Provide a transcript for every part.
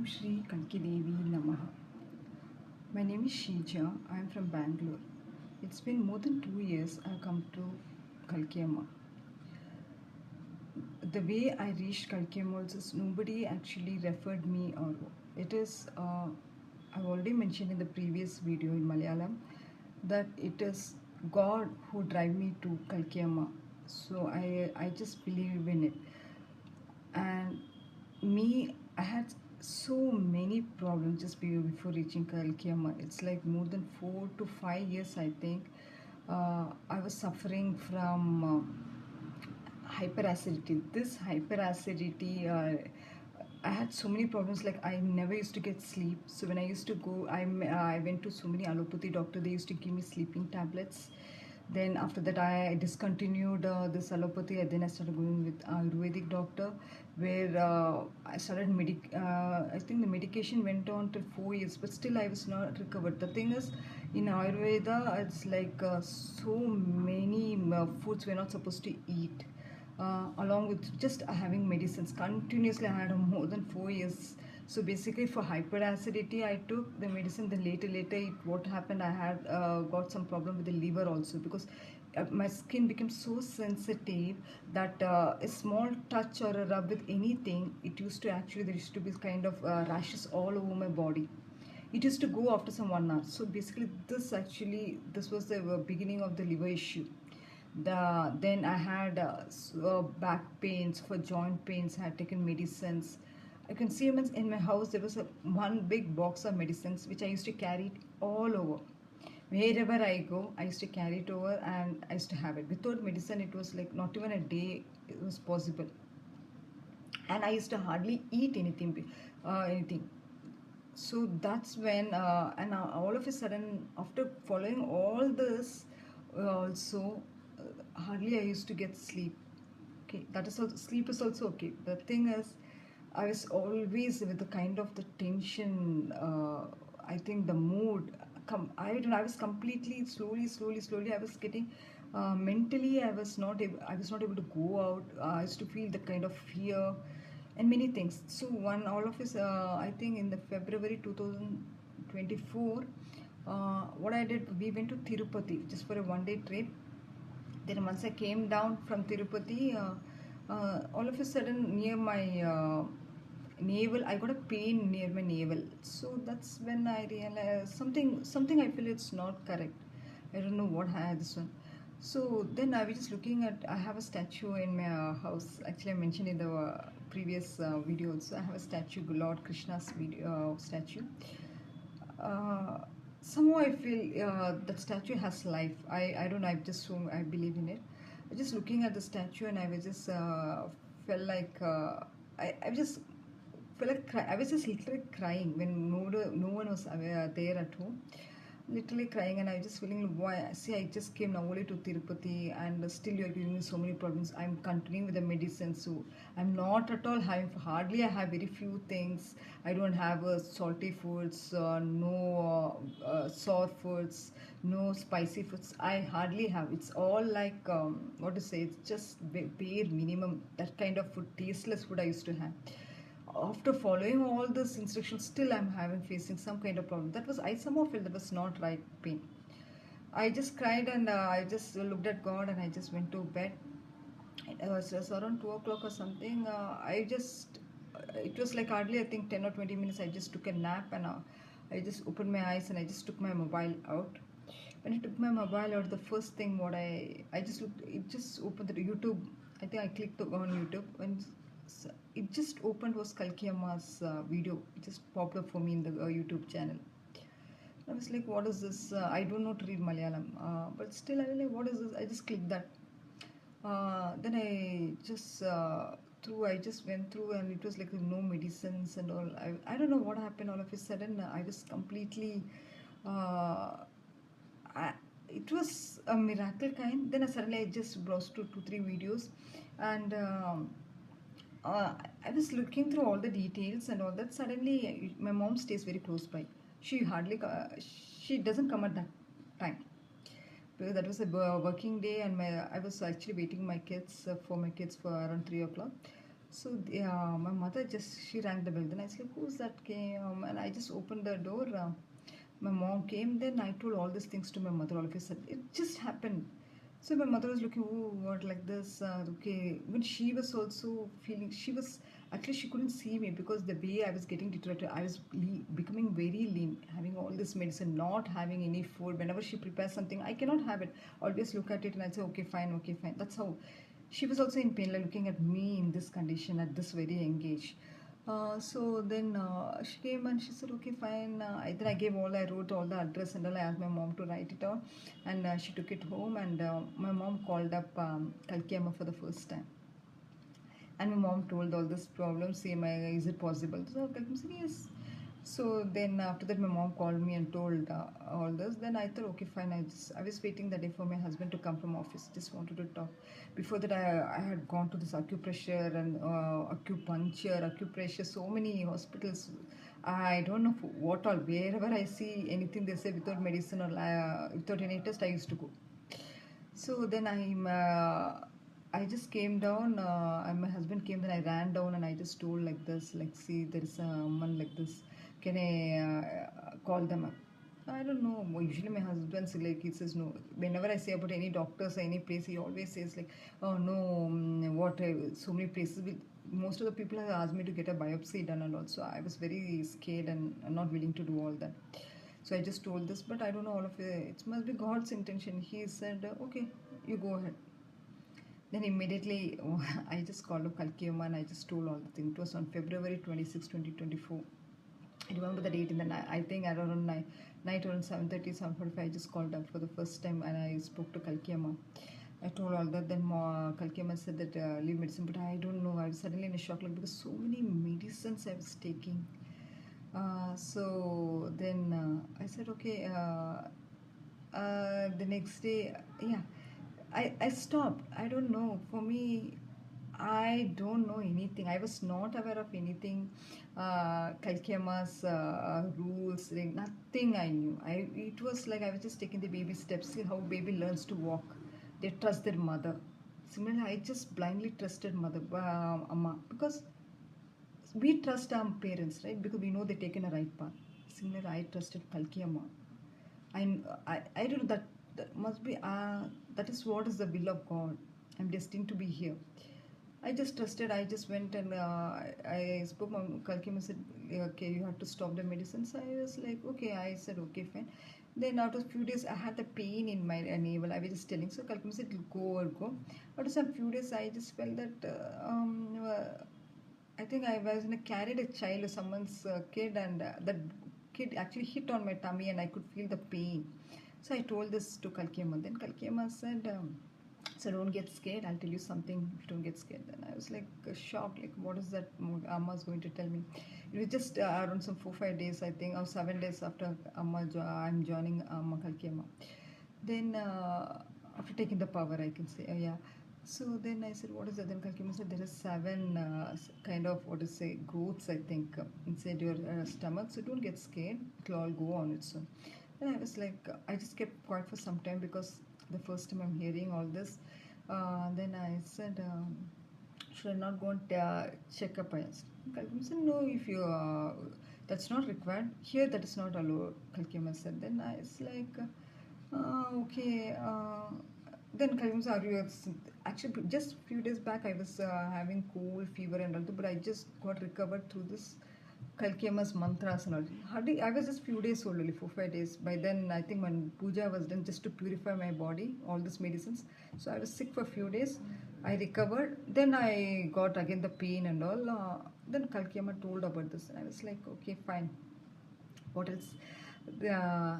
Om Shri Kalki Namaha. My name is Sheeja. I am from Bangalore. It's been more than 2 years I've come to Kalki Amma. The way I reached Kalki Amma is nobody actually referred me, or it is I've already mentioned in the previous video in Malayalam that it is God who drive me to Kalki Amma. So I just believe in it. And I had so many problems just before reaching Kalki Amma. It's like more than 4 to 5 years, I think. I was suffering from hyperacidity. This hyperacidity, I had so many problems. Like I never used to get sleep. So when I used to go, I went to so many allopathy doctor. They used to give me sleeping tablets. Then after that, I discontinued this allopathy. And then I started going with Ayurvedic doctor, where I started I think the medication went on till 4 years, but still I was not recovered. The thing is, in Ayurveda, it's like so many foods we're not supposed to eat. Along with just having medicines continuously, I had more than 4 years. So basically, for hyperacidity, I took the medicine. Then later, what happened? I had got some problem with the liver also, because my skin became so sensitive that a small touch or a rub with anything, there used to be kind of rashes all over my body. It used to go after some 1 hour. So basically, this was the beginning of the liver issue. Then I had back pains, for joint pains. I had taken medicines. I can see in my house there was one big box of medicines which I used to carry it all over. Wherever I go, I used to carry it over and I used to have it. Without medicine, it was like not even a day it was possible. And I used to hardly eat anything. So that's when, all of a sudden, after following all this, also hardly I used to get sleep. Okay, that is also, sleep is also okay. The thing is, I was always with the kind of the tension. I think the mood. I don't know. I was completely slowly. I was getting mentally. I was not able to go out. I used to feel the kind of fear and many things. So all of us. I think in the February 2024. What I did, we went to Tirupati just for a 1 day trip. Then once I came down from Tirupati, all of a sudden near my navel, I got a pain near my navel. So that's when I realized something I feel it's not correct. I don't know what I had this one. So then I was just looking at, I have a statue in my house. Actually, I mentioned in the previous video also. I have a statue, Lord Krishna's statue. Uh, Somehow I feel that statue has life. I don't know. I believe in it. I just looking at the statue and I was just felt like I just felt like I was just literally crying when no one was there at home, literally crying. And I was just feeling, why, see, I just came now only to Tirupati and still you're giving me so many problems. I'm continuing with the medicine, so I'm not at all having, hardly I have very few things. I don't have salty foods, no sour foods, no spicy foods. I hardly have. It's all like what to say, it's just bare minimum, that kind of food, tasteless food I used to have. After following all this instructions, still I'm having facing some kind of problem. That was, I somehow felt that was not right pain. I just cried and I just looked at God and I just went to bed. It was just around 2 o'clock or something. It was like hardly, I think, 10 or 20 minutes. I just took a nap and I just opened my eyes and I just took my mobile out. When I took my mobile out, the first thing what I just looked, it just opened the YouTube. I think I clicked on YouTube when it just opened was Kalki Amma's video. It just popped up for me in the YouTube channel. I was like, what is this? I don't know to read Malayalam, but still I was like, what is this? I just clicked that. Then I just went through and it was like no medicines and all. I don't know what happened. All of a sudden, I was completely. I, it was a miracle kind. Then suddenly I just browsed to 2 3 videos, and I was looking through all the details and all that. Suddenly, my mom stays very close by. She doesn't come at that time, because that was a working day, and I was actually waiting for my kids for around 3 o'clock. So my mother just, she rang the bell. Then I said, who's that came? And I just opened the door. My mom came. Then I told all these things to my mother. All of a sudden, it just happened. So my mother was looking, oh, what like this? Okay. When she was also feeling, she was actually, she couldn't see me because the way I was getting deteriorated, I was becoming very lean, having all this medicine, not having any food. Whenever she prepares something, I cannot have it. Always look at it and I say, okay, fine, okay, fine. That's how she was also in pain, like looking at me in this condition at this very young age. So then she came and she said, okay, fine. Then I gave all, I wrote all the address and all. I asked my mom to write it down, and she took it home. And my mom called up Kalki Amma for the first time. And my mom told all this problem. Say, is it possible? So Kalki said, yes. So then after that, my mom called me and told all this. Then I thought, okay, fine. I was waiting that day for my husband to come from office. Just wanted to talk. Before that, I had gone to this acupressure and acupressure, so many hospitals. I don't know what all. Wherever I see anything, they say without medicine or without any test, I used to go. So then I just came down, and my husband came, then I ran down and I just told like this, like, see, there is someone like this. Can I call them up? I don't know. Usually my husband's like, he says no. Whenever I say about any doctors or any place, he always says like, oh no, what, so many places. Most of the people have asked me to get a biopsy done and also I was very scared and not willing to do all that. So I just told this, but I don't know all of it. It must be God's intention. He said, okay, you go ahead. Then immediately I just called up Kalki Amma and I just told all the things. It was on February 26, 2024. I remember the date in the night. I think around night around 7:30, 7:45. I just called up for the first time and I spoke to Kalki Amma. I told all that. Then Kalki Amma said that leave medicine, but I don't know. I was suddenly in a shock, like, because so many medicines I was taking. So then I said, okay. The next day, yeah, I stopped. I don't know. For me, I don't know anything. I was not aware of anything. Kalki Amma's rules, like, nothing I knew. It was like I was just taking the baby steps. See how baby learns to walk. They trust their mother. Similarly, I just blindly trusted mother, Amma, because we trust our parents, right? Because we know they taken a right path. Similarly, I trusted Kalki Amma. I don't know that must be that is what is the will of God. I'm destined to be here. I just trusted. I just went and I spoke. My Kalkim said, "Okay, you have to stop the medicines." I was like, "Okay." I said, "Okay, fine." Then after a few days, I had the pain in my navel. I was just telling. So Kalkim said, "Go or go." After some few days, I just felt that I think I was in a carried a child or someone's kid, and that kid actually hit on my tummy, and I could feel the pain. So I told this to Kalki Amma. Then Kalki Amma said, "So don't get scared. I'll tell you something. If you don't get scared." Then I was like shocked. Like, what is that Amma's going to tell me? It was just around some 4-5 days, I think, or 7 days after I'm joining Kalki Amma. Then after taking the power, I can say, yeah. So then I said, what is that? Then Kalkima said, there are seven kind of, what to say, growths, I think, inside your stomach. So don't get scared. It'll all go on its own. Then I was like, I just kept quiet for some time because the first time I'm hearing all this. Then I said, should I not go and check up? I asked. Kalkima said, no, if you, that's not required. Here, that is not allowed, Kalkima said. Then I was like, okay. Then Karim said, actually just few days back I was having cold fever and all, but I just got recovered through this Kalki Amma's mantras and all. Hardly, I was just few days old, only 4-5 days. By then, I think when puja was done just to purify my body, all these medicines. So I was sick for a few days. I recovered. Then I got again the pain and all. Then Kalki Amma told about this, and I was like, okay, fine. What else? Uh,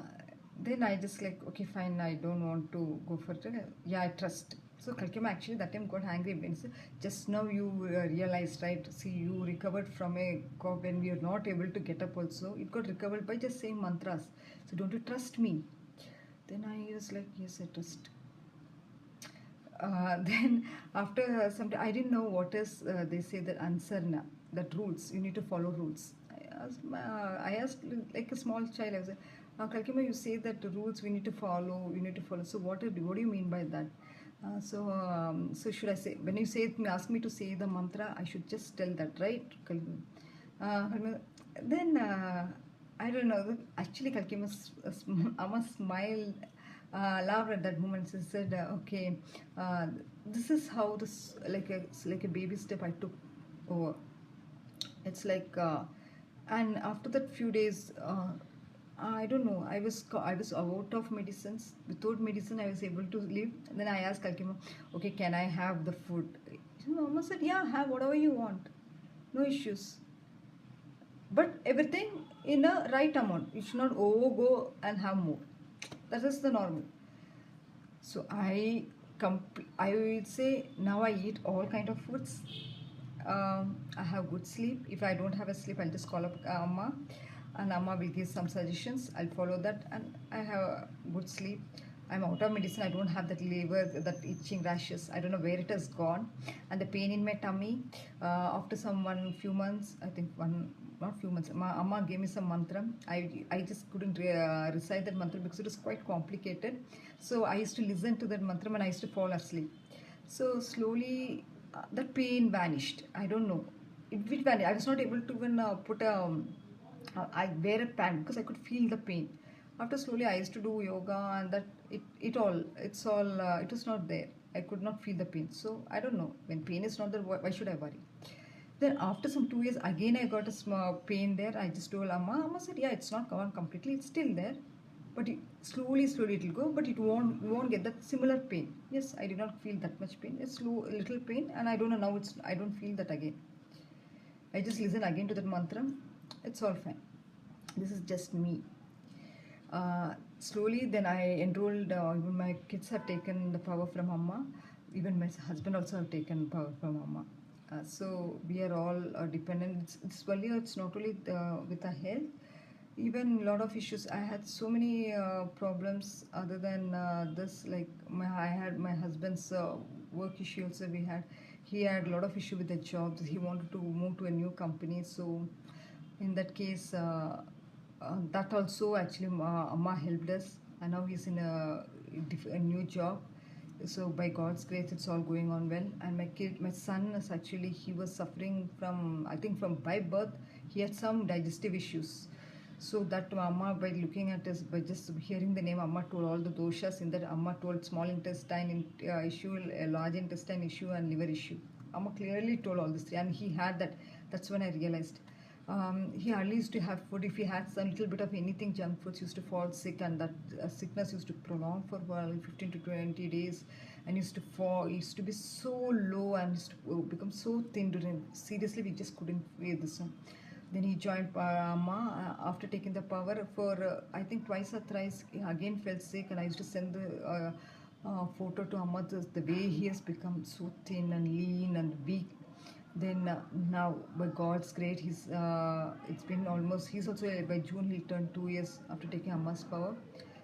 then I just like, okay, fine, I don't want to go for it. Yeah, I trust. So Kalkima actually that time got angry when he said, just now you realized, right? See, you recovered from a cough when we are not able to get up also. It got recovered by just saying mantras. So don't you trust me? Then I was like, yes, I trust. Then after some time, I didn't know what is they say that ansarna, that rules, you need to follow rules. I asked like a small child. I was like, Kalkima, you say that the rules we need to follow, you need to follow. So what do you mean by that? So should I say, when you ask me to say the mantra, I should just tell that, right? Then I don't know. Actually, Kalki Amma smiled, laughed at that moment. She said, "Okay, uh, this is how this like a baby step I took over. It's like, and after that few days, I don't know. I was out of medicines. Without medicine, I was able to live. And then I asked Kalkima, okay, can I have the food? Mama said, yeah, have whatever you want, no issues. But everything in a right amount. You should not overgo and have more. That is the normal. So I would say now I eat all kind of foods. I have good sleep. If I don't have a sleep, I'll just call up Amma, and Amma will give some suggestions. I'll follow that, and I have a good sleep. I'm out of medicine. I don't have that liver, that itching rashes. I don't know where it has gone, and the pain in my tummy. After few months, I think not few months. Amma gave me some mantra. I just couldn't recite that mantra because it was quite complicated. So I used to listen to that mantra and I used to fall asleep. So slowly, that pain vanished. I don't know. It vanished. I was not able to even put a. I wear a pant because I could feel the pain. After slowly, I used to do yoga, and that it was not there. I could not feel the pain. So I don't know. When pain is not there, why should I worry? Then after some 2 years, again I got a small pain there. I just told Amma. Amma said, "Yeah, it's not gone completely. It's still there, but slowly it will go. But you won't get that similar pain." Yes, I did not feel that much pain. It's slow, little pain, and I don't know now. I don't feel that again. I just listen again to that mantra. It's all fine. This is just me. Slowly, then I enrolled. Even my kids have taken the power from Amma. Even my husband also have taken power from Amma. So we are all dependent. It's not only with our health. Even a lot of issues. I had so many problems other than this. Like I had my husband's work issue also. He had a lot of issue with the jobs. He wanted to move to a new company. So in that case, that also actually Amma helped us, and now he's in a new job. So by God's grace, it's all going on well. And my son is actually, he was suffering from, I think from by birth, he had some digestive issues. So that Amma, by looking at us, by just hearing the name, Amma told all the doshas in that. Amma told small intestine issue, large intestine issue, and liver issue. Amma clearly told all this, and he had that. That's when I realized. He hardly used to have food. If he had some little bit of anything junk foods, he used to fall sick, and that sickness used to prolong for 15 to 20 days, and used to fall. He used to be so low and used to become so thin. Seriously, we just couldn't wear this one. Then he joined Amma after taking the power for I think twice or thrice. He again felt sick, and I used to send the photo to Amma. The way he has become so thin and lean and weak. Then now, by God's grace, it's been almost. He's also by June he'll turn 2 years after taking Amma's power.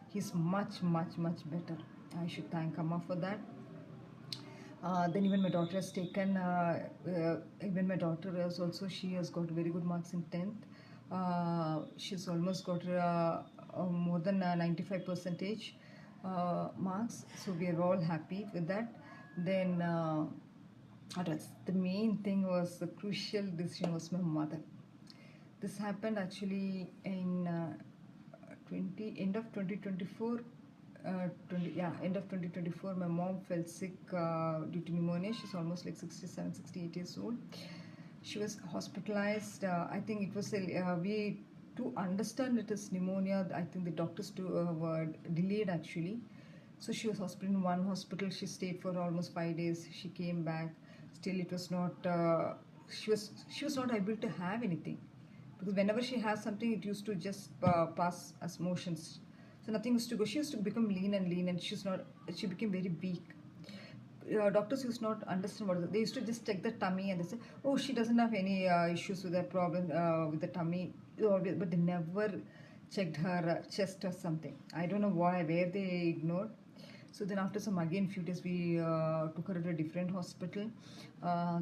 He's much better. I should thank Amma for that. Then even my daughter has taken. Even my daughter has also. She has got very good marks in 10th. She's almost got more than 95 percentage marks. So we are all happy with that. Then. What else? The main thing was the crucial decision was my mother. This happened actually in end of 2024. End of 2024. My mom fell sick due to pneumonia. She's almost like 67, 68 years old. She was hospitalized. I think it was we to understand it is pneumonia. I think the doctors were delayed actually. So she was hospitalized in one hospital. She stayed for almost 5 days. She came back. Still, it was not. She was not able to have anything, because whenever she has something, it used to just pass as motions. So nothing used to go. She used to become lean, and she's not. She became very weak. Doctors used not understand what they used to just check the tummy, and they say, "Oh, she doesn't have any issues with the problem with the tummy," but they never checked her chest or something. I don't know where they ignored. So then after some again few days we took her to a different hospital.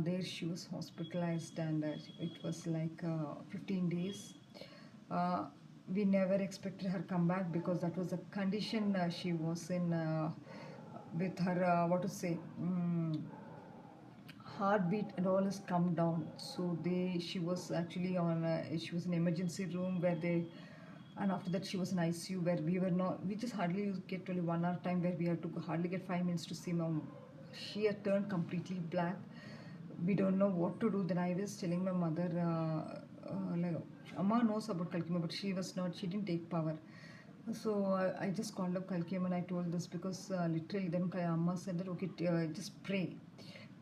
There she was hospitalized, and it was like 15 days. We never expected her come back because that was the condition she was in. with her what to say, heartbeat and all has come down. So she was actually on she was in emergency room where they, and after that she was in ICU where we were not, we just hardly get only 1 hour time where we had to hardly get 5 minutes to see mom. She had turned completely black. We don't know what to do. Then I was telling my mother, like, Amma knows about Kalki Amma, but she was not, she didn't take power. So I just called up Kalki Amma and I told this because literally then Amma said that, okay, just pray.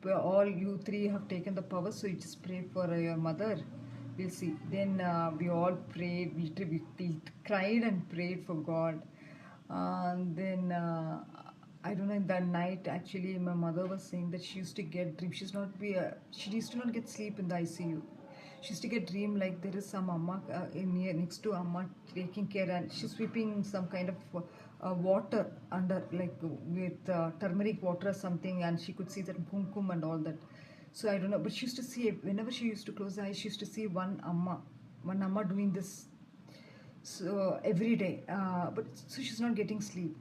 All you three have taken the power, so you just pray for your mother. We'll see. Then we all prayed, literally we cried and prayed for God. And then I don't know, in that night actually my mother was saying that she used to get dream. She used to not get sleep in the ICU. She used to get dream like there is some Amma near next to Amma taking care, and she's sweeping some kind of water under, like with turmeric water or something, and she could see that kumkum and all that. So I don't know, but she used to see, whenever she used to close her eyes, she used to see one Amma doing this, so every day, but so she's not getting sleep.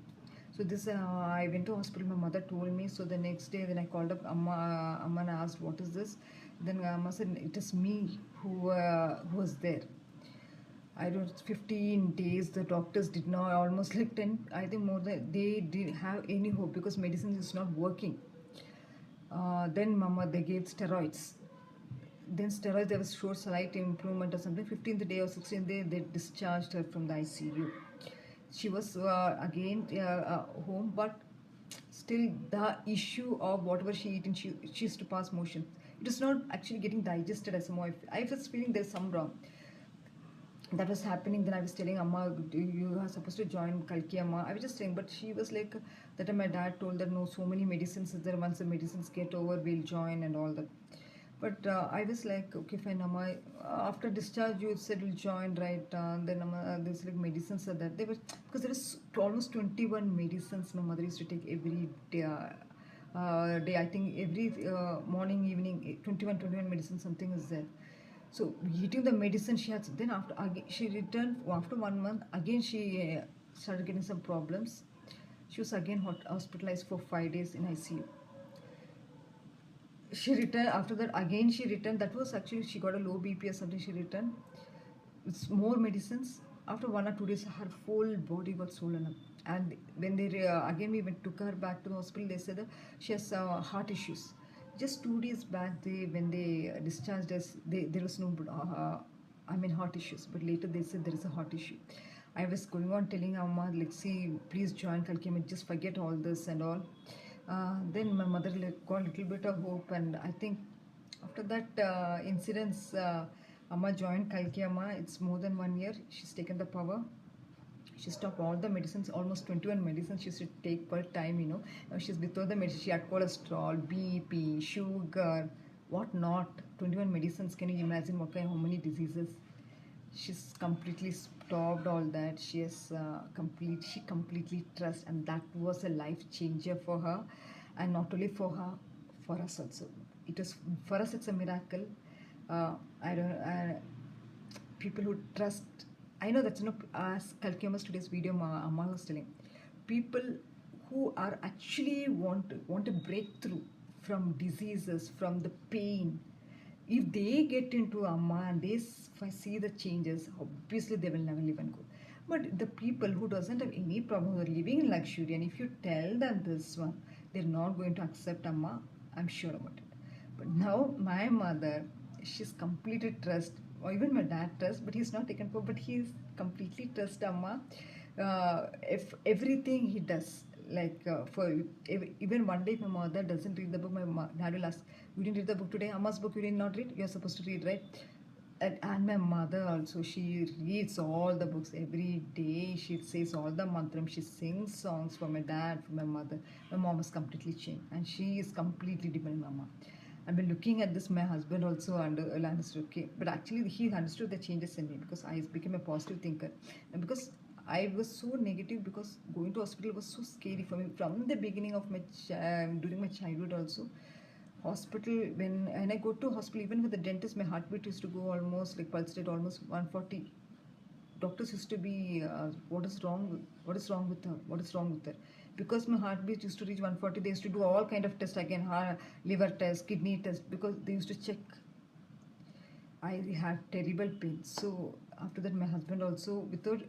So this I went to hospital, my mother told me. So the next day then I called up Amma and asked what is this. Then Amma said it is me who was there. I don't 15 days the doctors did not, almost like 10, I think more than, they didn't have any hope because medicine is not working. Then mama, they gave steroids. Then steroids, there was short slight improvement or something. 15th day or 16th day they discharged her from the ICU. She was again home, but still the issue of whatever she eaten, she used to pass motion. It is not actually getting digested as more. I was feeling there's some wrong that was happening. Then I was telling Amma, you are supposed to join Kalki Amma. I was just saying, but she was like, that time my dad told that no, so many medicines is there. Once the medicines get over, we'll join and all that. But I was like, okay, fine, Amma. After discharge, you said you'll join, right? Then Amma, there's like medicines are that they were, because there was almost 21 medicines my mother used to take every day. Day, I think every morning, evening, 21 medicine something is there. So eating the medicine she had, then after again, she returned after 1 month. Again she started getting some problems. She was again hospitalized for 5 days in ICU. She returned after that. Again she returned. That was actually she got a low BP or something. She returned with more medicines. After 1 or 2 days, her whole body got swollen up. And when they again we went took her back to the hospital, they said that she has heart issues. Just 2 days back, when they discharged us, there was no heart issues. But later they said there is a heart issue. I was going on telling Amma, like, see, please join Kalki Amma, just forget all this and all. Then my mother got a little bit of hope, and I think after that incidents, Amma joined Kalki Amma. It's more than 1 year. She's taken the power. She stopped all the medicines, almost 21 medicines she should take per time. She's without the medicine. She had cholesterol, BP, sugar, what not. 21 medicines. Can you imagine how many diseases? She's completely stopped all that. She completely trust, and that was a life changer for her, and not only for her, for us also. It was for us. It's a miracle. I don't. People who trust. I know that's not as Kalki Amma's today's video. Amma was telling people who are actually want a breakthrough from diseases, from the pain. If they get into Amma and they see the changes, obviously they will never live and go. But the people who doesn't have any problem with living in luxury, and if you tell them this one, they're not going to accept Amma. I'm sure about it. But now my mother, she's completely trust, or even my dad trust, but he's not taken for, but he's completely trust Amma. If everything he does, like even one day if my mother doesn't read the book, my dad will ask, you didn't read the book today? Amma's book you did not read? You're supposed to read, right? And my mother also, she reads all the books every day. She says all the mantram. She sings songs for my dad, for my mother. My mom has completely changed, and she is completely dependent on Mama. I've been looking at this. My husband also understood, okay, but actually he understood the changes in me because I became a positive thinker, and because I was so negative, because going to hospital was so scary for me from the beginning of my during my childhood also. Hospital, when I go to hospital, even with the dentist, my heartbeat used to go almost like pulse rate almost 140. Doctors used to be what is wrong with her, what is wrong with her. Because my heartbeat used to reach 140, they used to do all kind of tests again, liver test, kidney test, because they used to check. I had terrible pain. So after that, my husband also, without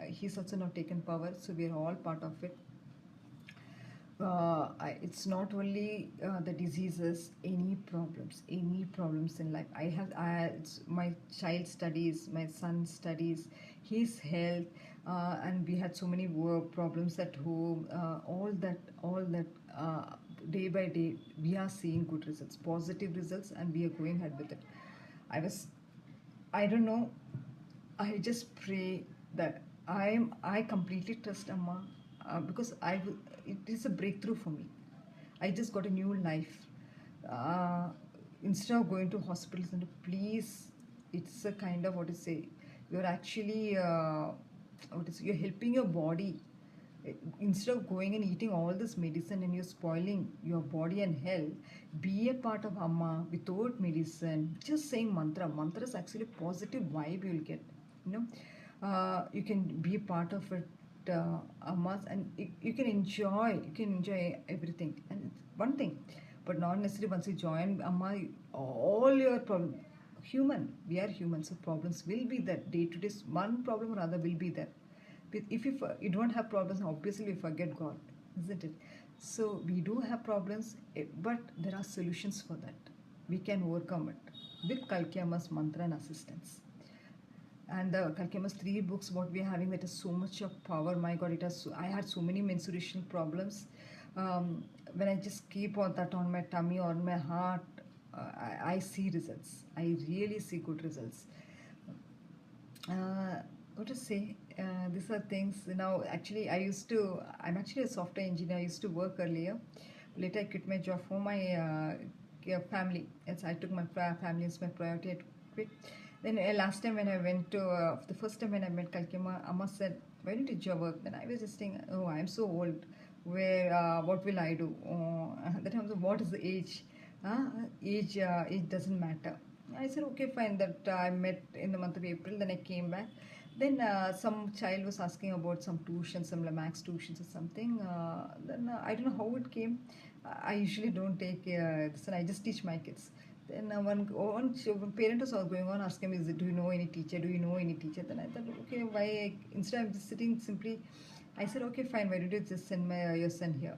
he's also not taken power. So we are all part of it. It's not only the diseases, any problems in life. It's my child studies, my son studies, his health, and we had so many work problems at home. All that. Day by day, we are seeing good results, positive results, and we are going ahead with it. I don't know. I just pray that I completely trust Amma, because it is a breakthrough for me. I just got a new life. Uh, Instead of going to hospitals, and please, it's a kind of, what to say, you're actually you're helping your body. Instead of going and eating all this medicine and you're spoiling your body and health, be a part of Amma without medicine. Just saying mantra is actually a positive vibe you'll get. You know, you can be a part of it, Ammas, and you can enjoy everything. And it's one thing, but not necessarily once you join Amma, all your problems. We are human, so problems will be there. Day to day, one problem or other will be there. If you don't have problems, obviously we forget God, isn't it? So we do have problems, but there are solutions for that. We can overcome it with Kalki Amma's mantra and assistance. And the Kalki Amma's 3 books, what we are having, that is so much of power. My God, I had so many menstruation problems. When I just keep on that on my tummy or my heart, I see results. I really see good results. What to say? These are things. Now, actually, I'm actually a software engineer. I used to work earlier. Later, I quit my job for my family. Yes, I took my family as my priority. I quit. Then last time when I went to, the first time when I met Kalki Amma, Amma said, "Why don't you job work?" Then I was just saying, "Oh, I'm so old. What will I do?" That time, what is the age? Age doesn't matter. I said, okay, fine. That I met in the month of April. Then I came back. Then some child was asking about some tuition, some max tuitions or something. Then I don't know how it came. I usually don't take this, and I just teach my kids. Then one parent was all going on asking me, do you know any teacher? Do you know any teacher? Then I thought, okay, why? Instead of just sitting simply, I said, okay, fine. Why don't you just send your son here?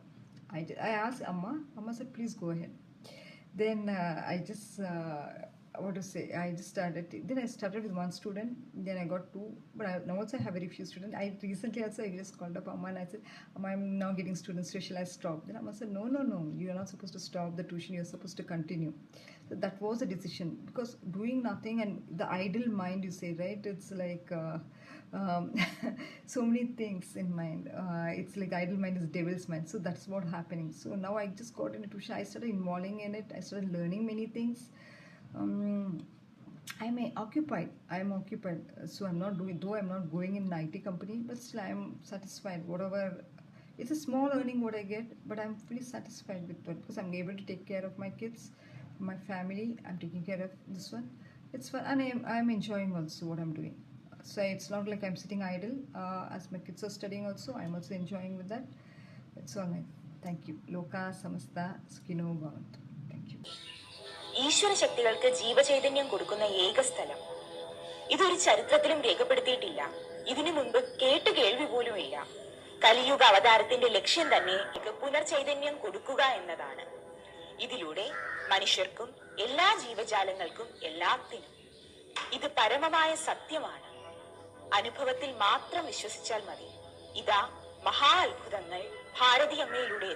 I asked Amma. Amma said, please go ahead. Then I just what to say, I just started. Then I started with one student, then I got 2, but now also I have very few students. I recently also, I just called up Amma and I said, Amma, I'm now getting students, so shall I stop? Then Amma said, no, you're not supposed to stop the tuition, you're supposed to continue. So that was a decision, because doing nothing and the idle mind, you say, right? It's like so many things in mind. It's like idle mind is devil's mind. So that's what happening. So now I just got into tuition. I started involving in it. I started learning many things. I'm occupied. So I'm not doing, though I'm not going in an IT company, but still I'm satisfied. Whatever, it's a small earning what I get, but I'm fully satisfied with it, because I'm able to take care of my kids, my family. I'm taking care of this one. It's fun, and I'm enjoying also what I'm doing. So it's not like I'm sitting idle. As my kids are studying also, I'm also enjoying with that. It's all right. Thank you. Loka samasta skino bhavantu. Thank you. ഈശ്വര ശക്തികൾക്ക് ജീവചൈതന്യം കൊടുക്കുന്ന ഏക സ്ഥലം. ഇതൊരു ചരിത്രത്തിലും രേഖപ്പെടുത്തിയിട്ടില്ല. ഇതിനു മുൻപ് കേട്ട് കേൾവി പോലുമില്ല. കലിയുഗ അവതാരത്തിന്റെ ലക്ഷ്യം തന്നെ പുനർചൈതന്യം കൊടുക്കുക എന്നതാണ്. ഇതിലൂടെ മനുഷ്യർക്കും എല്ലാ ജീവജാലങ്ങൾക്കും എല്ലാത്തിനും ഇത് പരമമായ സത്യമാണ്. അനുഭവത്തിൽ മാത്രം വിശ്വസിച്ചാൽ മതി. ഇതാ മഹാ അത്ഭുതങ്ങൾ ഭാരതി അമ്മയിലൂടെ